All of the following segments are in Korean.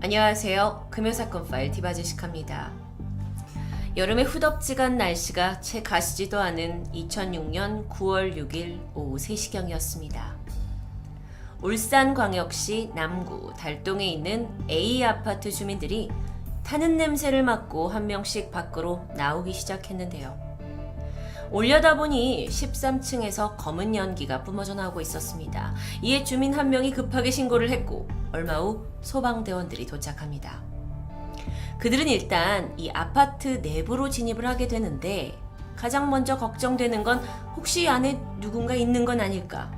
안녕하세요. 금요사건 파일 디바제시카입니다. 여름의 후덥지간 날씨가 채 가시지도 않은 2006년 9월 6일 오후 3시경이었습니다. 울산광역시 남구 달동에 있는 A아파트 주민들이 타는 냄새를 맡고 한 명씩 밖으로 나오기 시작했는데요. 올려다보니 13층에서 검은 연기가 뿜어져 나오고 있었습니다. 이에 주민 한 명이 급하게 신고를 했고 얼마 후 소방대원들이 도착합니다. 그들은 일단 이 아파트 내부로 진입을 하게 되는데 가장 먼저 걱정되는 건 혹시 안에 누군가 있는 건 아닐까?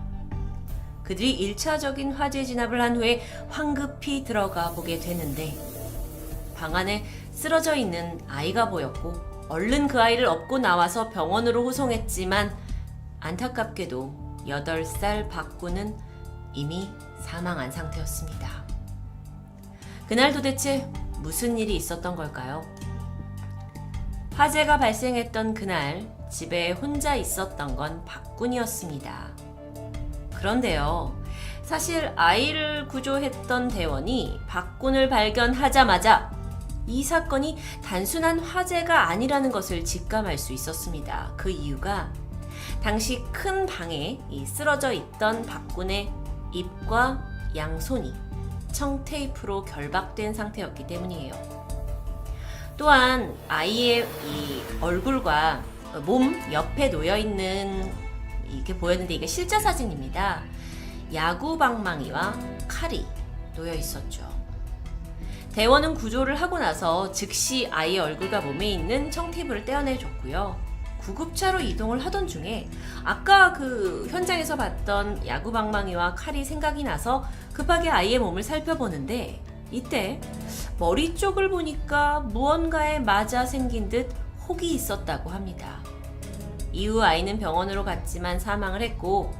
그들이 1차적인 화재 진압을 한 후에 황급히 들어가 보게 되는데 방 안에 쓰러져 있는 아이가 보였고 얼른 그 아이를 업고 나와서 병원으로 호송했지만 안타깝게도 8살 박구는 이미 사망한 상태였습니다. 그날 도대체 무슨 일이 있었던 걸까요? 화재가 발생했던 그날 집에 혼자 있었던 건 박군이었습니다. 그런데요, 사실 아이를 구조했던 대원이 박군을 발견하자마자 이 사건이 단순한 화재가 아니라는 것을 직감할 수 있었습니다. 그 이유가 당시 큰 방에 쓰러져 있던 박군의 입과 양손이 청테이프로 결박된 상태였기 때문이에요. 또한 아이의 이 얼굴과 몸 옆에 놓여있는 이게 보였는데 이게 실제 사진입니다. 야구 방망이와 칼이 놓여 있었죠. 대원은 구조를 하고 나서 즉시 아이의 얼굴과 몸에 있는 청테이프를 떼어내줬고요. 구급차로 이동을 하던 중에 아까 그 현장에서 봤던 야구 방망이와 칼이 생각이 나서 급하게 아이의 몸을 살펴보는데 이때 머리 쪽을 보니까 무언가에 맞아 생긴 듯 혹이 있었다고 합니다. 이후 아이는 병원으로 갔지만 사망을 했고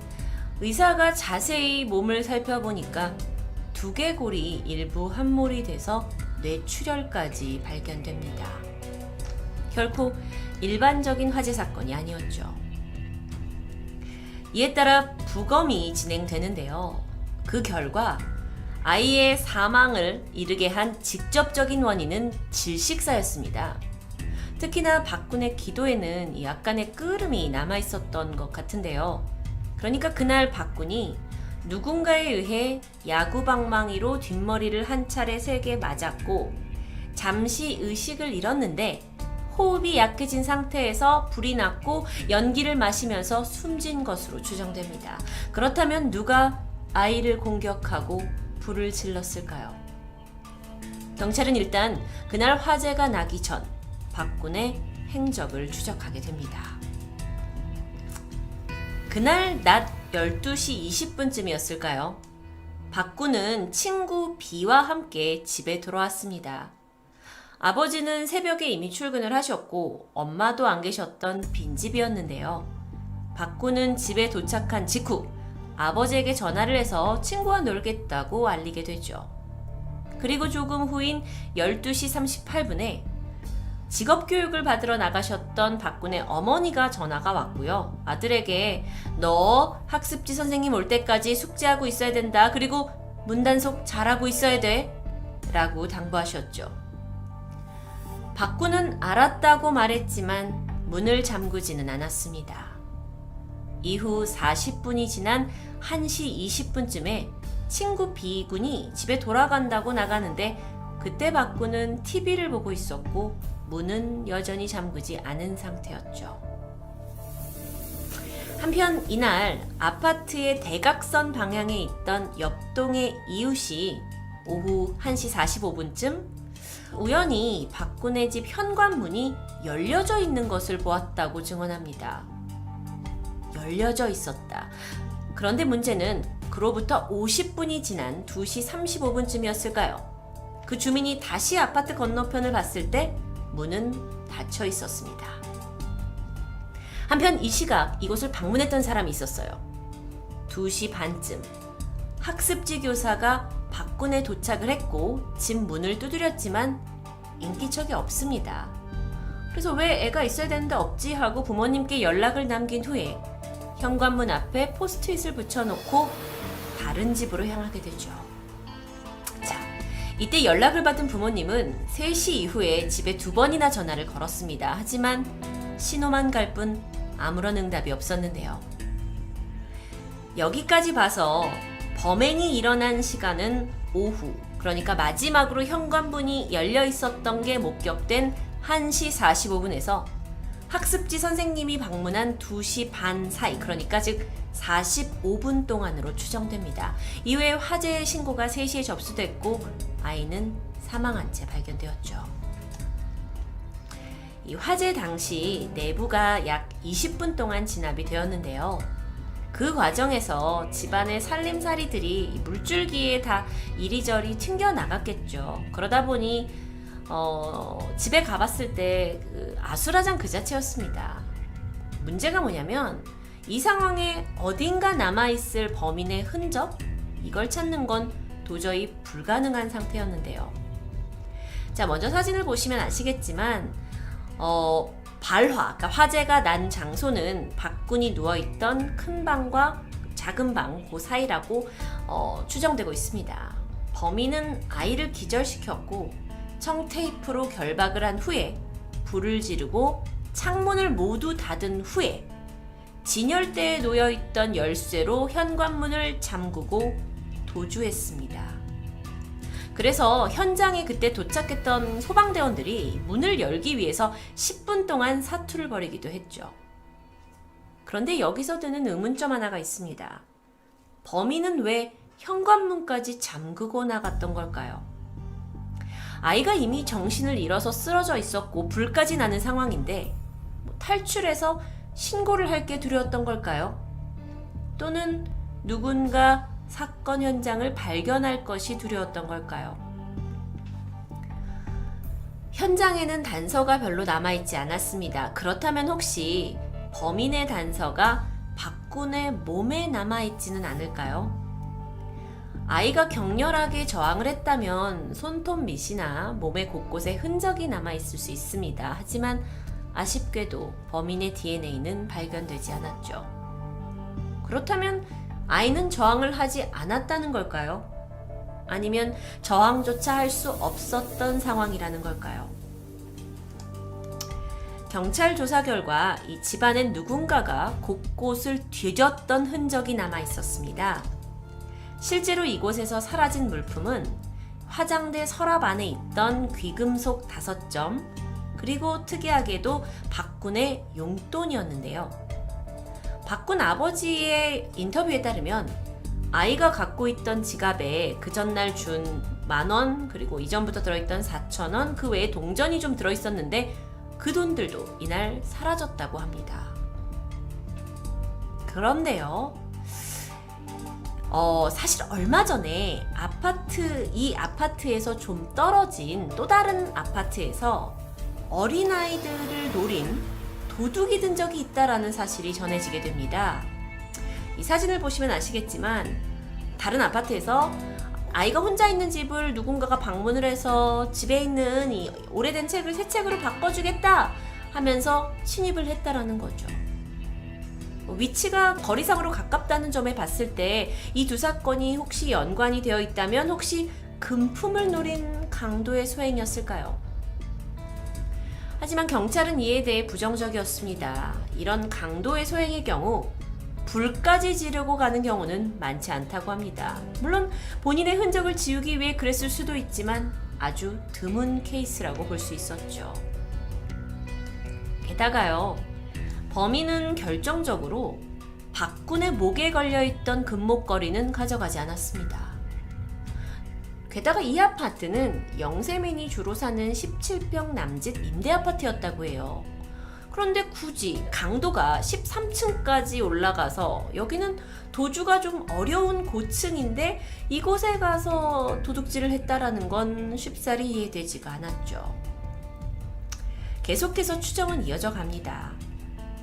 의사가 자세히 몸을 살펴보니까 두개골이 일부 함몰이 돼서 뇌출혈까지 발견됩니다. 결코 일반적인 화재 사건이 아니었죠. 이에 따라 부검이 진행되는데요. 그 결과 아이의 사망을 이르게 한 직접적인 원인은 질식사였습니다. 특히나 박군의 기도에는 약간의 끄름이 남아있었던 것 같은데요. 그러니까 그날 박군이 누군가에 의해 야구방망이로 뒷머리를 한 차례 세게 맞았고 잠시 의식을 잃었는데 호흡이 약해진 상태에서 불이 났고 연기를 마시면서 숨진 것으로 추정됩니다. 그렇다면 누가 아이를 공격하고 불을 질렀을까요? 경찰은 일단 그날 화재가 나기 전 박군의 행적을 추적하게 됩니다. 그날 낮 12시 20분쯤이었을까요? 박군은 친구 B와 함께 집에 돌아왔습니다. 아버지는 새벽에 이미 출근을 하셨고 엄마도 안 계셨던 빈집이었는데요. 박군은 집에 도착한 직후 아버지에게 전화를 해서 친구와 놀겠다고 알리게 되죠. 그리고 조금 후인 12시 38분에 직업교육을 받으러 나가셨던 박군의 어머니가 전화가 왔고요. 아들에게 너 학습지 선생님 올 때까지 숙제하고 있어야 된다. 그리고 문단속 잘하고 있어야 돼. 라고 당부하셨죠. 박군은 알았다고 말했지만 문을 잠그지는 않았습니다. 이후 40분이 지난 1시 20분쯤에 친구 B군이 집에 돌아간다고 나가는데 그때 박군은 TV를 보고 있었고 문은 여전히 잠그지 않은 상태였죠. 한편 이날 아파트의 대각선 방향에 있던 옆동의 이웃이 오후 1시 45분쯤 우연히 박군의 집 현관문이 열려져 있는 것을 보았다고 증언합니다. 열려져 있었다. 그런데 문제는 그로부터 50분이 지난 2시 35분쯤이었을까요? 그 주민이 다시 아파트 건너편을 봤을 때 문은 닫혀 있었습니다. 한편 이 시각 이곳을 방문했던 사람이 있었어요. 2시 반쯤 학습지 교사가 박군에 도착을 했고 집 문을 두드렸지만 인기척이 없습니다. 그래서 왜 애가 있어야 되는데 없지 하고 부모님께 연락을 남긴 후에 현관문 앞에 포스트잇을 붙여놓고 다른 집으로 향하게 되죠. 자, 이때 연락을 받은 부모님은 3시 이후에 집에 2번이나 전화를 걸었습니다. 하지만 신호만 갈 뿐 아무런 응답이 없었는데요. 여기까지 봐서 범행이 일어난 시간은 오후, 그러니까 마지막으로 현관문이 열려 있었던 게 목격된 1시 45분에서 학습지 선생님이 방문한 2시 반 사이, 그러니까 즉 45분 동안으로 추정됩니다. 이후에 화재 신고가 3시에 접수됐고 아이는 사망한 채 발견되었죠. 이 화재 당시 내부가 약 20분 동안 진압이 되었는데요. 그 과정에서 집안의 살림살이들이 물줄기에 다 이리저리 튕겨 나갔겠죠. 그러다 보니 집에 가봤을 때 아수라장 그 자체였습니다. 문제가 뭐냐면 이 상황에 어딘가 남아있을 범인의 흔적? 이걸 찾는 건 도저히 불가능한 상태였는데요. 자, 먼저 사진을 보시면 아시겠지만 발화, 그러니까 화재가 난 장소는 박군이 누워있던 큰 방과 작은 방 그 사이라고 추정되고 있습니다. 범인은 아이를 기절시켰고 청테이프로 결박을 한 후에 불을 지르고 창문을 모두 닫은 후에 진열대에 놓여있던 열쇠로 현관문을 잠그고 도주했습니다. 그래서 현장에 그때 도착했던 소방대원들이 문을 열기 위해서 10분 동안 사투를 벌이기도 했죠. 그런데 여기서 드는 의문점 하나가 있습니다. 범인은 왜 현관문까지 잠그고 나갔던 걸까요? 아이가 이미 정신을 잃어서 쓰러져 있었고 불까지 나는 상황인데 탈출해서 신고를 할 게 두려웠던 걸까요? 또는 누군가 사건 현장을 발견할 것이 두려웠던 걸까요? 현장에는 단서가 별로 남아있지 않았습니다. 그렇다면 혹시 범인의 단서가 박군의 몸에 남아있지는 않을까요? 아이가 격렬하게 저항을 했다면 손톱 밑이나 몸의 곳곳에 흔적이 남아있을 수 있습니다. 하지만 아쉽게도 범인의 DNA는 발견되지 않았죠. 그렇다면 아이는 저항을 하지 않았다는 걸까요? 아니면 저항조차 할 수 없었던 상황이라는 걸까요? 경찰 조사 결과 이 집안엔 누군가가 곳곳을 뒤졌던 흔적이 남아 있었습니다. 실제로 이곳에서 사라진 물품은 화장대 서랍 안에 있던 귀금속 5점, 그리고 특이하게도 박군의 용돈이었는데요. 박군 아버지의 인터뷰에 따르면 아이가 갖고 있던 지갑에 그 전날 준 10,000원, 그리고 이전부터 들어있던 4,000원, 그 외에 동전이 좀 들어있었는데 그 돈들도 이날 사라졌다고 합니다. 그런데요, 사실 얼마 전에 이 아파트에서 좀 떨어진 또 다른 아파트에서 어린아이들을 노린 도둑이 든 적이 있다라는 사실이 전해지게 됩니다. 이 사진을 보시면 아시겠지만 다른 아파트에서 아이가 혼자 있는 집을 누군가가 방문을 해서 집에 있는 이 오래된 책을 새 책으로 바꿔주겠다 하면서 침입을 했다라는 거죠. 위치가 거리상으로 가깝다는 점에 봤을 때 이 두 사건이 혹시 연관이 되어 있다면 혹시 금품을 노린 강도의 소행이었을까요? 하지만 경찰은 이에 대해 부정적이었습니다. 이런 강도의 소행의 경우 불까지 지르고 가는 경우는 많지 않다고 합니다. 물론 본인의 흔적을 지우기 위해 그랬을 수도 있지만 아주 드문 케이스라고 볼 수 있었죠. 게다가요, 범인은 결정적으로 박군의 목에 걸려있던 금목걸이는 가져가지 않았습니다. 게다가 이 아파트는 영세민이 주로 사는 17평 남짓 임대아파트였다고 해요. 그런데 굳이 강도가 13층까지 올라가서, 여기는 도주가 좀 어려운 고층인데 이곳에 가서 도둑질을 했다라는 건 쉽사리 이해되지가 않았죠. 계속해서 추정은 이어져 갑니다.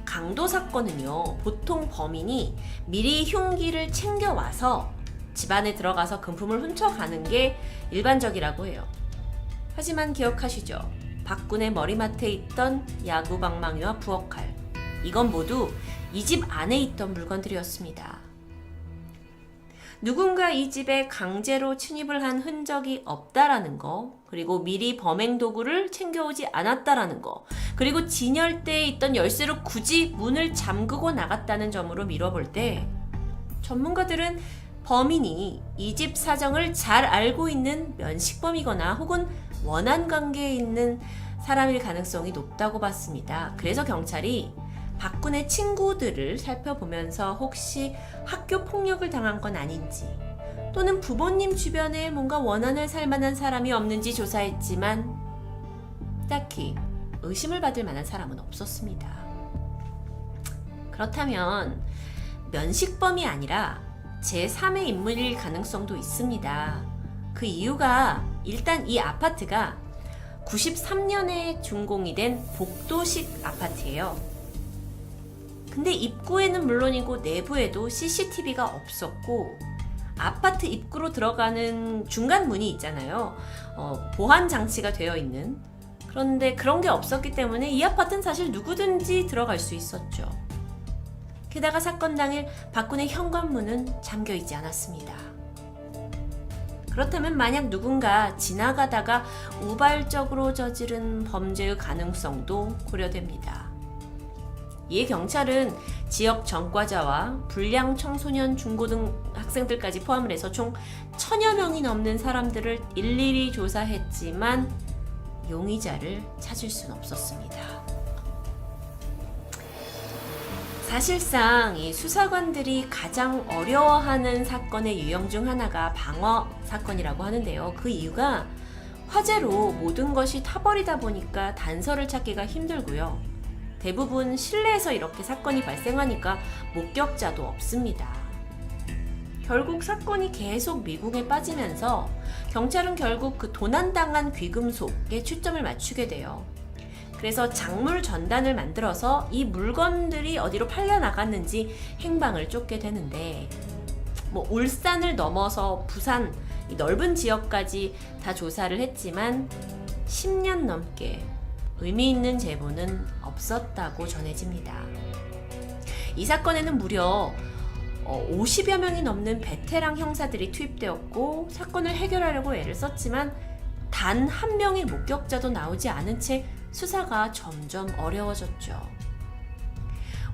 강도 사건은요, 보통 범인이 미리 흉기를 챙겨와서 집안에 들어가서 금품을 훔쳐가는 게 일반적이라고 해요. 하지만 기억하시죠? 박군의 머리맡에 있던 야구 방망이와 부엌칼, 이건 모두 이 집 안에 있던 물건들이었습니다. 누군가 이 집에 강제로 침입을 한 흔적이 없다라는 거, 그리고 미리 범행 도구를 챙겨오지 않았다라는 거, 그리고 진열대에 있던 열쇠로 굳이 문을 잠그고 나갔다는 점으로 미뤄볼 때 전문가들은 범인이 이 집 사정을 잘 알고 있는 면식범이거나 혹은 원한 관계에 있는 사람일 가능성이 높다고 봤습니다. 그래서 경찰이 박군의 친구들을 살펴보면서 혹시 학교 폭력을 당한 건 아닌지 또는 부모님 주변에 뭔가 원한을 살 만한 사람이 없는지 조사했지만 딱히 의심을 받을 만한 사람은 없었습니다. 그렇다면 면식범이 아니라 제3의 인물일 가능성도 있습니다. 그 이유가 일단 이 아파트가 93년에 준공이 된 복도식 아파트예요. 근데 입구에는 물론이고 내부에도 CCTV가 없었고 아파트 입구로 들어가는 중간 문이 있잖아요. 보안 장치가 되어 있는. 그런데 그런 게 없었기 때문에 이 아파트는 사실 누구든지 들어갈 수 있었죠. 게다가 사건 당일 박군의 현관문은 잠겨 있지 않았습니다. 그렇다면 만약 누군가 지나가다가 우발적으로 저지른 범죄의 가능성도 고려됩니다. 이에 경찰은 지역 전과자와 불량 청소년 중고등 학생들까지 포함을 해서 총 1000여 명이 넘는 사람들을 일일이 조사했지만 용의자를 찾을 수는 없었습니다. 사실상 이 수사관들이 가장 어려워하는 사건의 유형 중 하나가 방어 사건이라고 하는데요. 그 이유가 화재로 모든 것이 타버리다 보니까 단서를 찾기가 힘들고요. 대부분 실내에서 이렇게 사건이 발생하니까 목격자도 없습니다. 결국 사건이 계속 미궁에 빠지면서 경찰은 결국 그 도난당한 귀금속에 초점을 맞추게 돼요. 그래서 작물 전단을 만들어서 이 물건들이 어디로 팔려나갔는지 행방을 쫓게 되는데 울산을 넘어서 부산 이 넓은 지역까지 다 조사를 했지만 10년 넘게 의미 있는 제보는 없었다고 전해집니다. 이 사건에는 무려 50여 명이 넘는 베테랑 형사들이 투입되었고 사건을 해결하려고 애를 썼지만 단 한 명의 목격자도 나오지 않은 채 수사가 점점 어려워졌죠.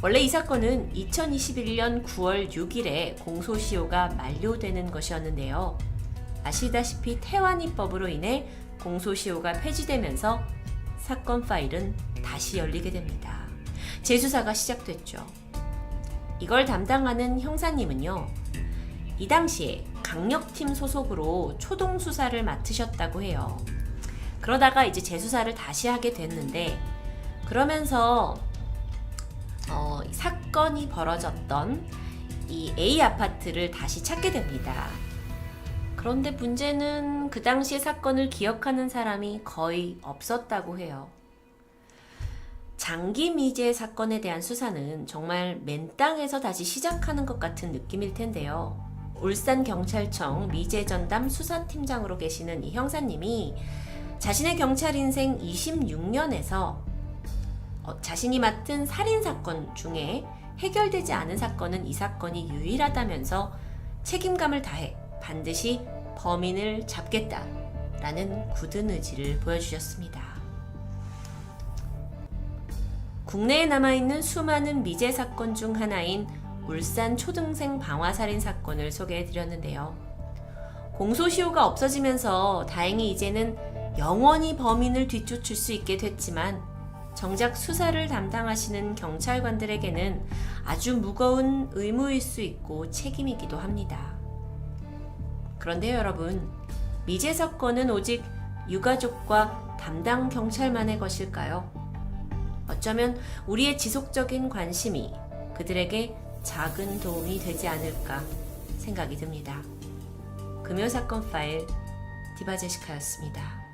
원래 이 사건은 2021년 9월 6일에 공소시효가 만료되는 것이었는데요. 아시다시피 태완이법으로 인해 공소시효가 폐지되면서 사건 파일은 다시 열리게 됩니다. 재수사가 시작됐죠. 이걸 담당하는 형사님은요, 이 당시에 강력팀 소속으로 초동 수사를 맡으셨다고 해요. 그러다가 이제 재수사를 다시 하게 됐는데 그러면서 사건이 벌어졌던 이 A 아파트를 다시 찾게 됩니다. 그런데 문제는 그 당시의 사건을 기억하는 사람이 거의 없었다고 해요. 장기 미제 사건에 대한 수사는 정말 맨 땅에서 다시 시작하는 것 같은 느낌일 텐데요. 울산경찰청 미제전담 수사팀장으로 계시는 이 형사님이 자신의 경찰 인생 26년에서 자신이 맡은 살인사건 중에 해결되지 않은 사건은 이 사건이 유일하다면서 책임감을 다해 반드시 범인을 잡겠다라는 굳은 의지를 보여주셨습니다. 국내에 남아있는 수많은 미제 사건 중 하나인 울산 초등생 방화살인 사건을 소개해드렸는데요. 공소시효가 없어지면서 다행히 이제는 영원히 범인을 뒤쫓을 수 있게 됐지만 정작 수사를 담당하시는 경찰관들에게는 아주 무거운 의무일 수 있고 책임이기도 합니다. 그런데 여러분, 미제 사건은 오직 유가족과 담당 경찰만의 것일까요? 어쩌면 우리의 지속적인 관심이 그들에게 작은 도움이 되지 않을까 생각이 듭니다. 금요사건 파일 디바제시카였습니다.